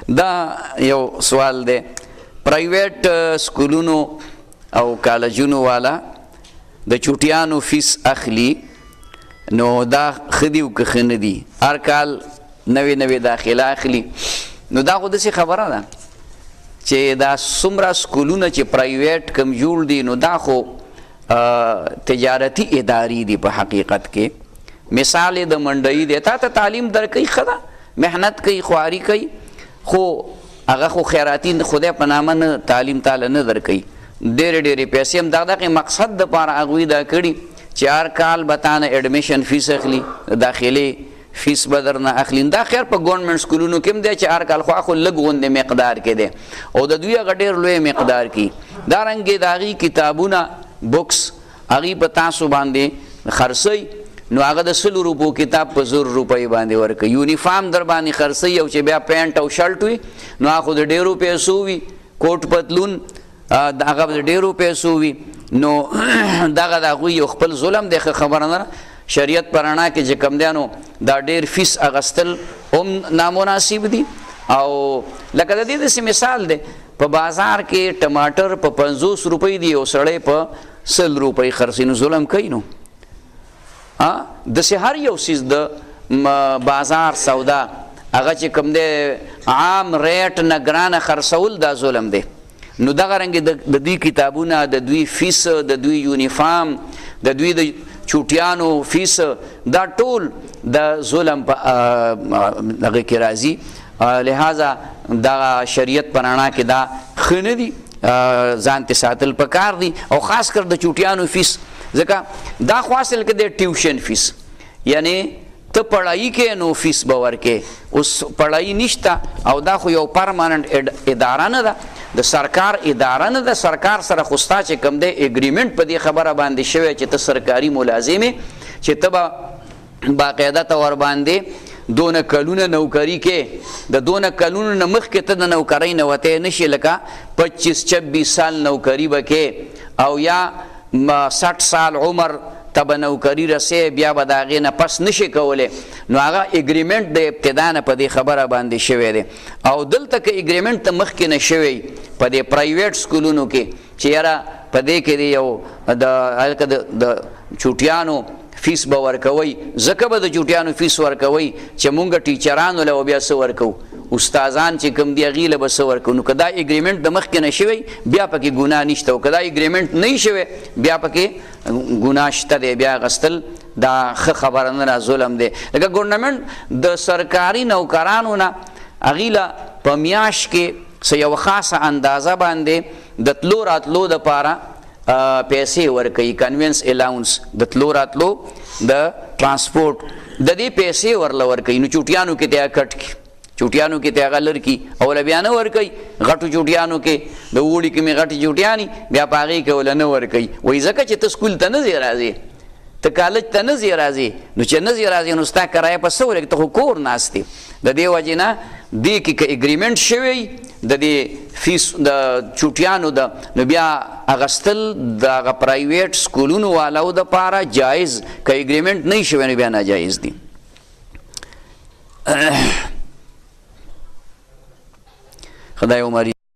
دا یو سوال دی پرایویټ سکولونو او کالجونو والا د چوټیانو فیس اخلي نو دا ښه دي او که ښه نه دي هر کال نوې داخله اخلي نو دا خو داسې خبره ده چې دا څومره سکولونه چې پرایویټ کم جوړ دي نو دا خو تجارتي ادارې دي په حقیقت کې مثال د منډۍ دی تا ته تعلیم درکوي ښه ده محنت کوي خواري کوي خو هغه خو خیراتي خدای په نامه نه تعلیم تاله نه درکوي ډېرې پیسې هم دغه مقصد دپاره هغوی دا کړي چې هر کال به تا نه ایډمیشن فیس اخلي داخلې فیس به درنه اخلي دا خیر په ګورنمنټ سکولونو کې هم دی چې هر کال خو خو لږ غوندې مقدار کې دی او د دوی هغه ډېر لوی مقدار کې دارنګې د هغې کتابونه بکس هغې په تاسو باندې خرڅوي نو هغه د 100 روپو کتاب په 100 روپۍ باندې ورکوي یونیفارم در باندې خرڅوي او چې بیا پینټ او شرټ وي نو هغه خو د ډېرو پیسو وي کوټ پتلون هغه د ډېرو پیسو وي نو دغه د هغوی یو خپل ظلم دی ښه خبره نه شریعت په رڼا کې چې کوم دی نو دا ډېر فیس اخیستل هم نامناسب دي او لکه د دې داسې مثال دی په بازار کې ټماټر په 50 روپۍ دی یو سړی په 100 روپۍ خرڅوي نو ظلم کوي نو داسې هر یو څیز د بازار سودا هغه چې کوم دی عام ریټ نه ګرانه خرڅول دا ظلم دی نو دغه رنګې د دوی کتابونه د دوی فیس د دوی یونیفارم د دوی د چوټیانو فیس دا ټول د ظلم په هغه کې راځي لہذا دغه شریعت په رڼا کې دا ښه نه دي ځان ته ساتل پکار دي او خاص کر د چوټیانو فیس ځکه دا خو اصل کې د ټیوشن فیس یعنی ته پړهایي کې نو فیس به ورکې اوس پړهایي نشته او دا خو یو پرماننټ اداره نه ده د سرکار اداره نه ده سرکار سره خو ستا چې کوم دی اګریمنټ په دې خبره باندې شوی چې ته سرکاري ملازم یې چې ته به باقاعده ته ورباندې دونه کلونه نوکري کې د دونه کلونو نه مخکې ته د نوکرۍ نه وتی نشي لکه 25-26 سال نوکري به کې او یا 60 سال عمر ته به نوکري رسې بیا به د هغې نه پس نشي کولی نو هغه اګریمنټ د ابتدا نه په دې خبره باندې شوی دی او دلته که اګریمنټ ته مخکې نه شوی په دې پرایویټ سکولونو کې چې یاره په دې کې دی یو د چوټیانو فیس به ورکوئ ځکه به د چوټیانو فیس ورکوئ چې مونږ ټیچرانو له بیا څه ورکوو استادان چې کوم دی هغې له به څه ورکوو نو که دا اګریمنټ د مخکې نه شوی بیا پکې ګناه نشته او که دا اګریمنټ نه وي شوی بیا پکې ګناه شته دی بیا اخیستل دا ښه خبره نه ده ظلم دی لکه ګورنمنټ د سرکاري نوکرانو نه هغې له په میاشت کې څه یوه خاصه اندازه باندې د تلو راتلو دپاره پیسې ورکوي کنوینس الاونس د تلو راتلو د ټرانسپورټ د دې پیسې ورله ورکوي نو چوټیانو کې ته کټ کړي چوټیانو کې ته هغه لرکي او له بیا نه ورکوي غټو چوټیانو کې د اوړي کې مې غټې چوټیانې بیا په هغې کې وله نه ورکوي وایي ځکه چې ته سکول ته نه ځې راځې ته کالج ته نه ځې راځې نو چې نه ځې راځې نو ستا کرایه په څه ولګي ته خو کور ناست یې د دې وجې نه دې کې که اګریمنټ شوی د دې فیس د چوټیانو د نو بیا اخیستل د هغه پرایویټ سکولونو والاو دپاره جایز که اګریمنټ نه وي شوی نو بیا ناجایز دي خدای عمر